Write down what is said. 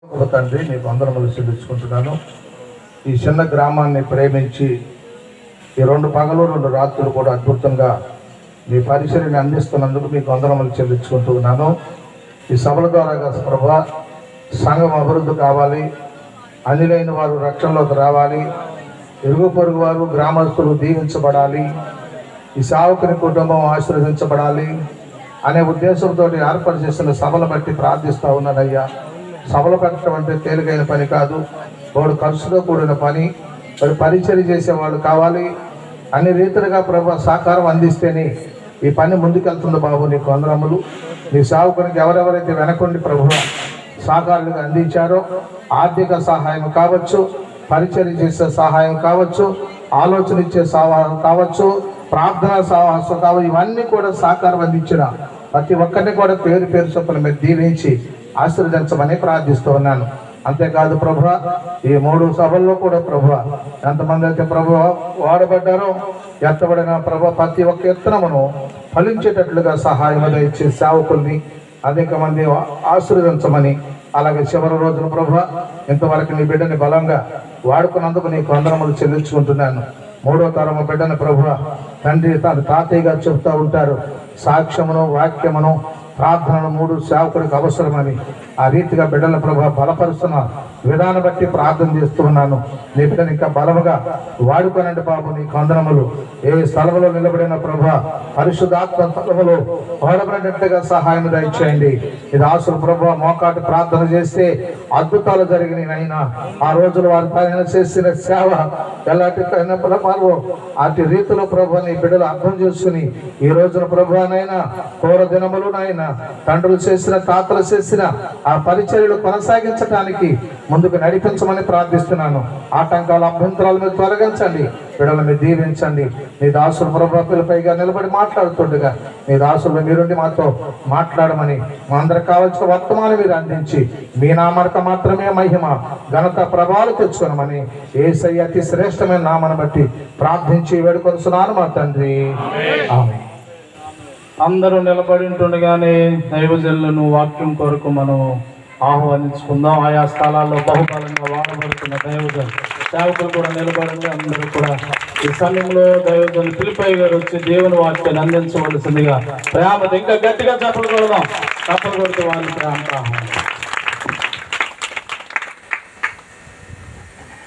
తండ్రి నీకు వందనములు చెల్లించుకుంటున్నాను. ఈ చిన్న గ్రామాన్ని ప్రేమించి ఈ 2 పగలు 2 రాత్రులు కూడా అద్భుతంగా మీ పరిచర్యని అందిస్తున్నందుకు మీకు వందనములు చెల్లించుకుంటున్నాను. ఈ సభల ద్వారా ప్రభా సంఘం అభివృద్ధి కావాలి, అన్యులైన వారు రక్షణలోకి రావాలి, ఇరుగు పొరుగు వారు గ్రామస్తులు దీవించబడాలి, ఈ సేవకుని కుటుంబం ఆశీర్వదించబడాలి అనే ఉద్దేశంతో ఏర్పాటు చేసిన సభలు బట్టి ప్రార్థిస్తూ ఉన్నానయ్యా. సభలు పెట్టడం అంటే తేలికైన పని కాదు, వాడు ఖర్చుతో కూడిన పని. మరి పరిచర్య చేసేవాళ్ళు కావాలి, అన్ని రీతిలుగా ప్రభు సహకారం అందిస్తేనే ఈ పని ముందుకెళ్తుంది. బాబు నీకు వందనములు. నీ సేవకునికి ఎవరెవరైతే వెనకుండి ప్రభు సహకారులుగా అందించారో, ఆర్థిక సహాయం కావచ్చు, పరిచర్య చేసే సహాయం కావచ్చు, ఆలోచన ఇచ్చే సహాయం కావచ్చు, ప్రార్థనా సహాయం కావచ్చు, ఇవన్నీ కూడా సహకారం అందించిన ప్రతి ఒక్కరిని కూడా పేరు పేరు చొప్పున మీరు దీవించి ఆశీర్వదించమని ప్రార్థిస్తూ ఉన్నాను. అంతేకాదు ప్రభు, ఈ 3 సభల్లో కూడా ప్రభు ఎంతమంది అయితే ప్రభు వాడబడ్డారో, ఎత్తబడిన ప్రభు ప్రతి ఒక్క ఎత్తనమును ఫలించేటట్లుగా సహాయం ఇచ్చే సేవకుల్ని అనేక మంది ఆశీర్వదించమని, అలాగే చివరి రోజున ప్రభు ఇంతవరకు నీ బిడ్డని బలంగా వాడుకున్నందుకు నీకు వందనములు చెల్లించుకుంటున్నాను. 3వ తరము బిడ్డని ప్రభు తండ్రి తన తాతయ్యగా చెబుతూ ఉంటారు, సాక్ష్యమును వాక్యమును ప్రార్థనను 3 సేవకుడికి అవసరమని. ఆ రీతిగా బిడ్డల ప్రభు బలపరుస్తున్న విధానం బట్టి ప్రార్థన చేస్తూ ఉన్నాను. నీ బిడ్డను ఇంకా బలముగా వాడుకోనండి బాబు, నీకు వందనములు. ఏ స్థలంలో నిలబడిన ప్రభు పరిశుద్ధాత్మ స్థలములో వాడబడినట్లుగా సహాయం దయచేయండి. ఇది ఆసులు ప్రభు మోకాటి ప్రార్థన చేస్తే అద్భుతాలు జరిగినాయి అయినా ఆ రోజులు వారి పైన చేసిన సేవ ఎలాంటి వారు అటు రీతిలో ప్రభు నీ బిడ్డలు అర్థం చేసుకుని ఈ రోజున ప్రభునైనా కోర దినములు నాయన తండ్రులు చేసిన తాతలు చేసిన ఆ పరిచర్యలు కొనసాగించడానికి ముందుకు నడిపించమని ప్రార్థిస్తున్నాను. ఆటంకాల అభ్యంతరాలు మీరు తొలగించండి, బిడ్డలు మీరు దీవించండి. నీ దాసులు ప్రభు పిల్లపైగా నిలబడి మాట్లాడుతుండగా నీ దాసులు మీరుండి మాతో మాట్లాడమని, మా అందరికి కావాల్సిన వర్తమానం మీరు అందించి మీ నామక మాత్రమే మహిమ ఘనత ప్రభావాలు తెచ్చుకోనమని యేసయ్య అతి శ్రేష్టమైన నామను బట్టి ప్రార్థించి వేడుకొనుచున్నాను మా తండ్రి, ఆమేన్. అందరూ నిలబడి ఉంటుండగానే దైవజనులను వాక్యం కొరకు మనం ఆహ్వానించుకుందాం. ఆయా స్థలాల్లో బహుబలంగా వాడబడుతున్న దైవజనులు సేవకులు కూడా నిలబడండి. అందరూ కూడా ఈ సమయంలో దైవజనులు పిలిపై గారు వచ్చి దేవుని వాక్యాన్ని అందించవలసిందిగా ప్రేమతో ఇంకా గట్టిగా చప్పలు కొడదాం. చప్పలు కొడితే వాళ్ళని ప్రేమ